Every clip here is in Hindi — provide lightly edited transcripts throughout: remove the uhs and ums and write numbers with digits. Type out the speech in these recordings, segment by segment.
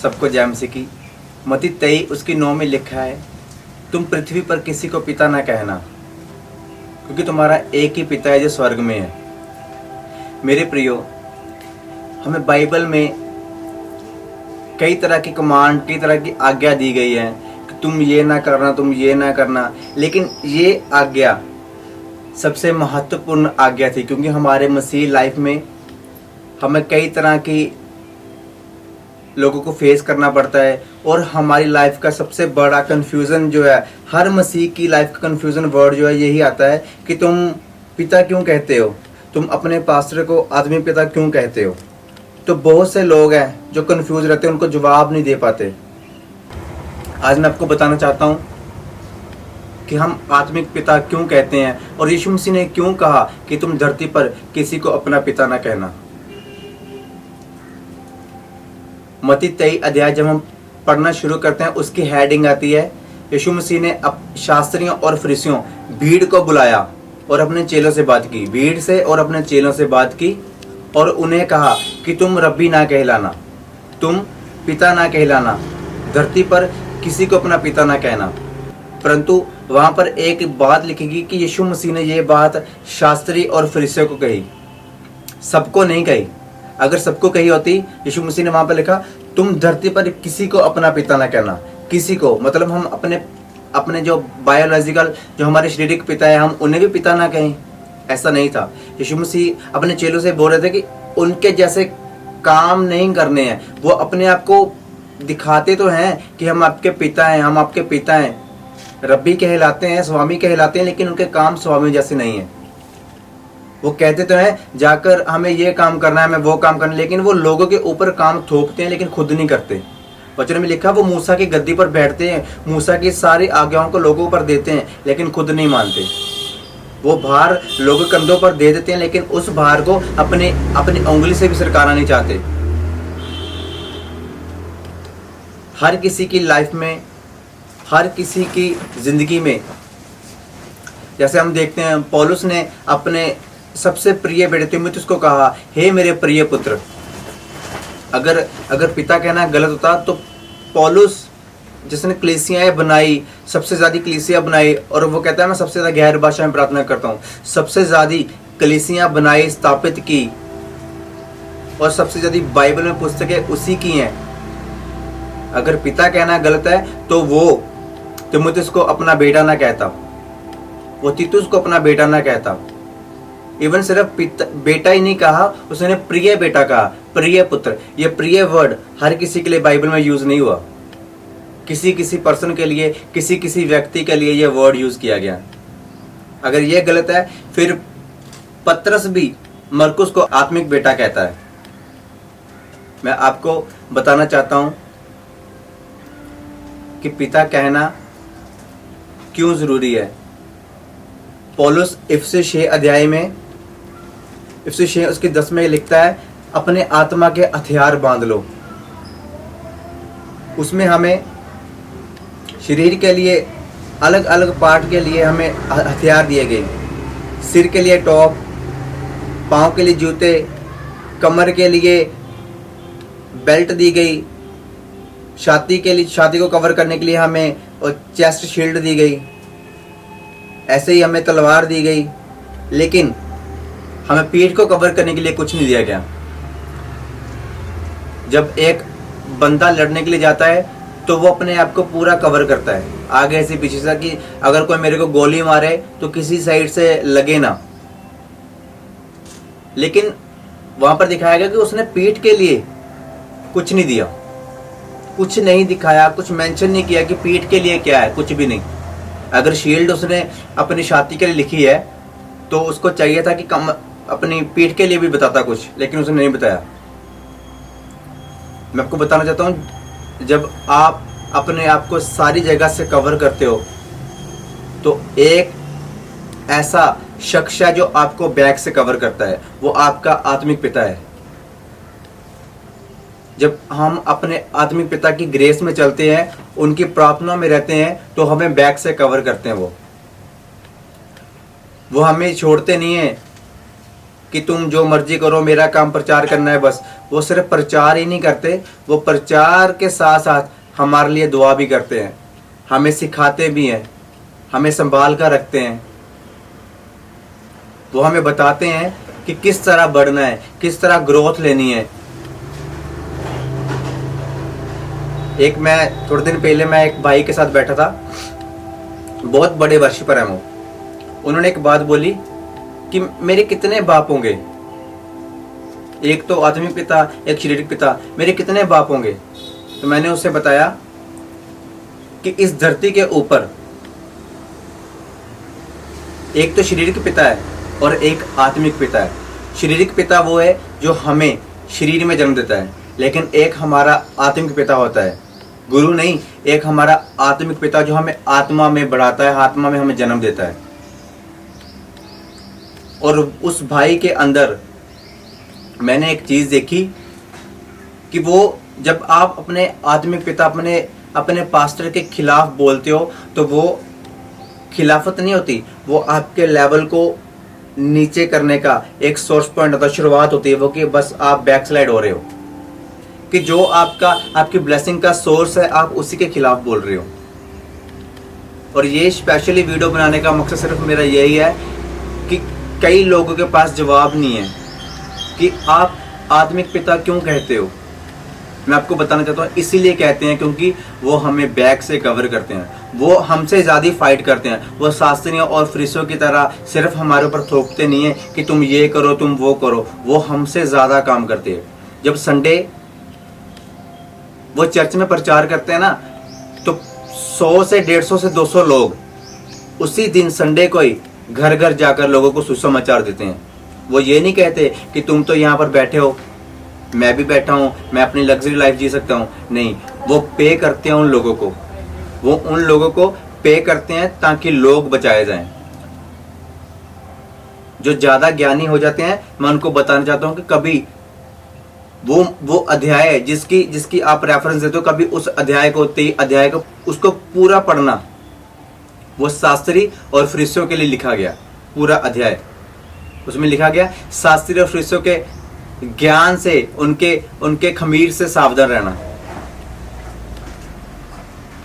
सबको जय मसीह की। मत्ती 23 उसकी 9 में लिखा है, तुम पृथ्वी पर किसी को पिता ना कहना, क्योंकि तुम्हारा एक ही पिता है जो स्वर्ग में है। मेरे प्रियो, हमें बाइबल में कई तरह की कमांड, कई तरह की आज्ञा दी गई है कि तुम ये ना करना, तुम ये ना करना, लेकिन ये आज्ञा सबसे महत्वपूर्ण आज्ञा थी, क्योंकि हमारे मसीह लाइफ में हमें कई तरह की लोगों को फेस करना पड़ता है। और हमारी लाइफ का सबसे बड़ा कंफ्यूजन जो है, हर मसीह की लाइफ का कंफ्यूजन वर्ड जो है यही आता है कि तुम पिता क्यों कहते हो, तुम अपने पास्टर को आदमी पिता क्यों कहते हो। तो बहुत से लोग हैं जो कंफ्यूज रहते हैं, उनको जवाब नहीं दे पाते। आज मैं आपको बताना चाहता हूँ कि हम आत्मिक पिता क्यों कहते हैं और यीशु मसीह ने क्यों कहा कि तुम धरती पर किसी को अपना पिता ना कहना। मत्ती 23 अध्याय जब हम पढ़ना शुरू करते हैं, उसकी हेडिंग आती है, यीशु मसीह ने शास्त्रियों और फरीसियों भीड़ को बुलाया और अपने चेलों से बात की। भीड़ से और अपने चेलों से बात की और उन्हें कहा कि तुम रब्बी ना कहलाना, तुम पिता ना कहलाना, धरती पर किसी को अपना पिता ना कहना। परंतु वहां पर एक बात लिखेगी कि यीशु मसीह ने यह बात शास्त्री और फरीसियों को कही, सबको नहीं कही। अगर सबको कही होती, यीशु मसीह ने वहां पर लिखा तुम धरती पर किसी को अपना पिता ना कहना। किसी को मतलब हम अपने जो बायोलॉजिकल, जो हमारे शारीरिक पिता है, हम उन्हें भी पिता ना कहें, ऐसा नहीं था। यीशु मसीह अपने चेलों से बोल रहे थे कि उनके जैसे काम नहीं करने हैं। वो अपने आप को दिखाते तो हैं कि हम आपके पिता हैं, हम आपके पिता हैं, रब्बी कहलाते हैं, स्वामी कहलाते हैं, लेकिन उनके काम स्वामी जैसे नहीं है। वो कहते तो हैं जाकर हमें ये काम करना है, हमें वो काम करना है, लेकिन वो लोगों के ऊपर काम थोपते हैं, लेकिन खुद नहीं करते। वचन में लिखा वो मूसा की गद्दी पर बैठते हैं, मूसा की सारी आज्ञाओं को लोगों पर देते हैं, लेकिन खुद नहीं मानते। वो भार लोगों के कंधों पर दे देते हैं, लेकिन उस भार को अपनी उंगली से भी सरकाना नहीं चाहते। हर किसी की लाइफ में, हर किसी की जिंदगी में, जैसे हम देखते हैं पौलुस ने अपने सबसे प्रिय बेटे तीमुथियुस को कहा, हे मेरे प्रिय पुत्र। अगर पिता कहना गलत होता तो पौलुस जिसने कलीसियाएं बनाई, सबसे ज्यादा कलीसियां बनाई, और वो कहता है मैं सबसे ज्यादा गैर भाषा में प्रार्थना करता हूँ, सबसे ज्यादा कलीसियां बनाई, स्थापित की, और सबसे ज्यादा बाइबल में पुस्तकें उसी की हैं। अगर पिता कहना गलत है तो वो तीमुथियुस को अपना बेटा ना कहता, वो तीतुस को अपना बेटा ना कहता। इवन सिर्फ बेटा ही नहीं कहा, उसने प्रिय बेटा कहा, प्रिय पुत्र। ये प्रिय वर्ड हर किसी के लिए बाइबल में यूज नहीं हुआ, किसी पर्सन के लिए, किसी व्यक्ति के लिए यह वर्ड यूज किया गया। अगर यह गलत है, फिर पतरस भी मरकुस को आत्मिक बेटा कहता है। मैं आपको बताना चाहता हूं कि पिता कहना क्यों जरूरी है। पौलुस इफिसी 6 अध्याय में, इफिसी 6 उसके 10 में लिखता है, अपने आत्मा के हथियार बांध लो। उसमें हमें शरीर के लिए अलग अलग पार्ट के लिए हमें हथियार दिए गए। सिर के लिए टॉप, पाँव के लिए जूते, कमर के लिए बेल्ट दी गई, छाती के लिए, छाती को कवर करने के लिए हमें और चेस्ट शील्ड दी गई, ऐसे ही हमें तलवार दी गई, लेकिन हमें पीठ को कवर करने के लिए कुछ नहीं दिया गया। जब एक बंदा लड़ने के लिए जाता है तो वो अपने आप को पूरा कवर करता है, आगे से पीछे से, कि अगर कोई मेरे को गोली मारे तो किसी साइड से लगे ना। लेकिन वहां पर दिखाया गया कि उसने पीठ के लिए कुछ नहीं दिया, कुछ नहीं दिखाया, कुछ मेंशन नहीं किया कि पीठ के लिए क्या है, कुछ भी नहीं। अगर शील्ड उसने अपनी छाती के लिए लिखी है तो उसको चाहिए था कि अपनी पीठ के लिए भी बताता कुछ, लेकिन उसने नहीं बताया। मैं आपको बताना चाहता हूं, जब आप अपने आप को सारी जगह से कवर करते हो तो एक ऐसा शख्स है जो आपको बैक से कवर करता है, वो आपका आत्मिक पिता है। जब हम अपने आत्मिक पिता की ग्रेस में चलते हैं, उनकी प्रार्थना में रहते हैं, तो हमें बैक से कवर करते हैं। वो हमें छोड़ते नहीं है कि तुम जो मर्जी करो, मेरा काम प्रचार करना है बस। वो सिर्फ प्रचार ही नहीं करते, वो प्रचार के साथ साथ हमारे लिए दुआ भी करते हैं, हमें सिखाते भी हैं, हमें संभाल कर रखते हैं। वो हमें बताते हैं कि किस तरह बढ़ना है, किस तरह ग्रोथ लेनी है। थोड़े दिन पहले मैं एक भाई के साथ बैठा था, बहुत बड़े वर्शिपर हैं वो। उन्होंने एक बात बोली कि मेरे कितने बाप होंगे, एक तो आत्मिक पिता, एक शारीरिक पिता, मेरे कितने बाप होंगे। तो मैंने उसे बताया कि इस धरती के ऊपर एक तो शारीरिक पिता है और एक आत्मिक पिता है। शारीरिक पिता वो है जो हमें शरीर में जन्म देता है, लेकिन एक हमारा आत्मिक पिता होता है, गुरु नहीं, एक हमारा आत्मिक पिता जो हमें आत्मा में बढ़ाता है, आत्मा में हमें जन्म देता है। और उस भाई के अंदर मैंने एक चीज देखी कि वो, जब आप अपने आत्मिक पिता, अपने पास्टर के खिलाफ बोलते हो, तो वो खिलाफत नहीं होती, वो आपके लेवल को नीचे करने का एक सोर्स पॉइंट होता है, शुरुआत होती है वो, कि बस आप बैकस्लाइड हो रहे हो, कि जो आपकी ब्लेसिंग का सोर्स है, आप उसी के खिलाफ बोल रहे हो। और ये स्पेशली वीडियो बनाने का मकसद सिर्फ मेरा यही है कि कई लोगों के पास जवाब नहीं है कि आप आत्मिक पिता क्यों कहते हो। मैं आपको बताना चाहता हूँ, इसीलिए कहते हैं क्योंकि वो हमें बैक से कवर करते हैं, वो हमसे ज़्यादा फाइट करते हैं। वो शास्त्रियों और फरीसियों की तरह सिर्फ हमारे ऊपर थोपते नहीं है कि तुम ये करो, तुम वो करो, वो हमसे ज़्यादा काम करते हैं। जब संडे वो चर्च में प्रचार करते हैं ना, तो 100 से 150 से 200 लोग उसी दिन संडे को ही घर घर जाकर लोगों को सुसमाचार देते हैं। वो ये नहीं कहते कि तुम तो यहाँ पर बैठे हो, मैं भी बैठा हूँ, मैं अपनी लग्जरी लाइफ जी सकता हूँ। नहीं, वो पे करते हैं उन लोगों को, वो उन लोगों को पे करते हैं ताकि लोग बचाए जाएं। जो ज्यादा ज्ञानी हो जाते हैं, मैं उनको बताना चाहता हूँ कि कभी वो अध्याय जिसकी आप रेफरेंस देते हो, कभी उस अध्याय को उसको पूरा पढ़ना। वो शास्त्री और फरीसियों के लिए लिखा गया पूरा अध्याय, उसमें लिखा गया शास्त्री और फरीसियों के ज्ञान से, उनके खमीर से सावधान रहना।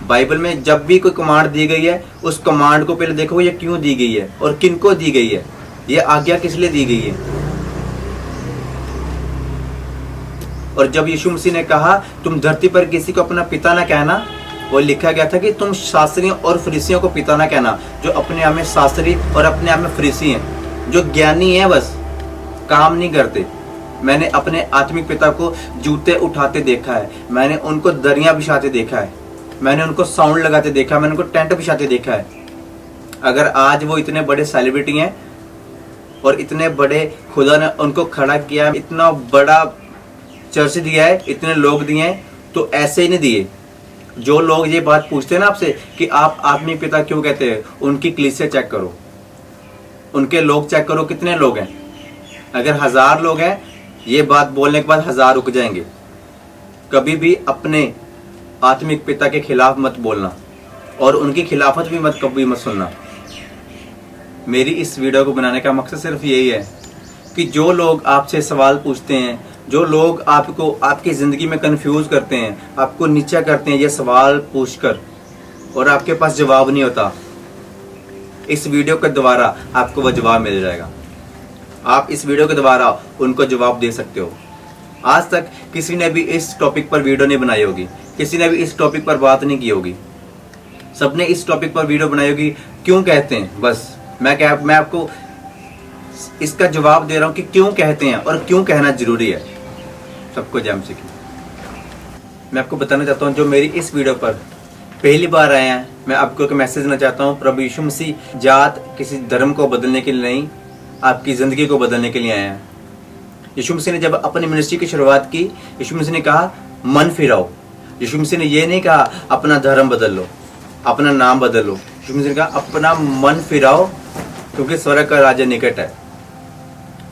बाइबल में जब भी कोई कमांड दी गई है, उस कमांड को पहले देखो ये क्यों दी गई है और किनको दी गई है, ये आज्ञा किस लिए दी गई है। और जब यीशु मसीह ने कहा तुम धरती पर किसी को अपना पिता ना कहना, वो लिखा गया था कि तुम शास्त्रियों और फरीसियों को पिता ना कहना, जो अपने आप में शास्त्री और अपने आप में फरीसी हैं, जो ज्ञानी हैं बस काम नहीं करते। मैंने अपने आत्मिक पिता को जूते उठाते देखा है, मैंने उनको दरियां बिछाते देखा है, मैंने उनको साउंड लगाते देखा, मैंने उनको टेंट बिछाते देखा है। अगर आज वो इतने बड़े सेलिब्रिटी हैं और इतने बड़े खुदा ने उनको खड़ा किया, इतना बड़ा चर्च दिया है, इतने लोग दिए हैं, तो ऐसे ही नहीं दिए। जो लोग ये बात पूछते हैं ना आपसे कि आप आत्मिक पिता क्यों कहते हैं, उनकी कलीसिया चेक करो, उनके लोग चेक करो कितने लोग हैं। अगर 1000 लोग हैं, ये बात बोलने के बाद 1000 रुक जाएंगे। कभी भी अपने आत्मिक पिता के खिलाफ मत बोलना और उनकी खिलाफत भी कभी मत सुनना। मेरी इस वीडियो को बनाने का मकसद सिर्फ यही है कि जो लोग आपसे सवाल पूछते हैं, जो लोग आपको आपकी ज़िंदगी में कंफ्यूज करते हैं, आपको नीचा करते हैं ये सवाल पूछकर, और आपके पास जवाब नहीं होता, इस वीडियो के द्वारा आपको वह जवाब मिल जाएगा। आप इस वीडियो के द्वारा उनको जवाब दे सकते हो। आज तक किसी ने भी इस टॉपिक पर वीडियो नहीं बनाई होगी, किसी ने भी इस टॉपिक पर बात नहीं की होगी, सबने इस टॉपिक पर वीडियो बनाई होगी क्यों कहते हैं। बस मैं आपको इसका जवाब दे रहा हूं कि क्यों कहते हैं और क्यों कहना जरूरी है। सबको जय मसीह की। मैं आपको बताना चाहता हूं, जो मेरी इस वीडियो पर पहली बार आए हैं, मैं आपको एक मैसेज देना चाहता हूं। प्रभु यीशु मसीह जात किसी धर्म को बदलने के लिए नहीं, आपकी ज़िंदगी को बदलने के लिए आए हैं। यीशु मसीह ने जब अपनी मिनिस्ट्री की शुरुआत की, यीशु मसीह ने कहा मन फिराओ। यीशु मसीह ने ये नहीं कहा अपना धर्म बदल लो, अपना नाम बदल लो। यीशु मसीह ने कहा अपना मन फिराओ, क्योंकि स्वर्ग का राज्य निकट है।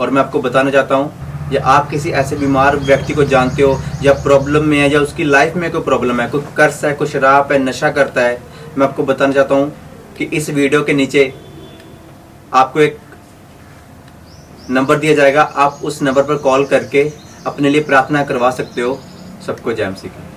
और मैं आपको बताना चाहता हूँ, या आप किसी ऐसे बीमार व्यक्ति को जानते हो, या प्रॉब्लम में है, या उसकी लाइफ में कोई प्रॉब्लम है, कोई कर्ज है, कोई शराब है, नशा करता है, मैं आपको बताना चाहता हूँ कि इस वीडियो के नीचे आपको एक नंबर दिया जाएगा, आप उस नंबर पर कॉल करके अपने लिए प्रार्थना करवा सकते हो। सबको जय मसीह की।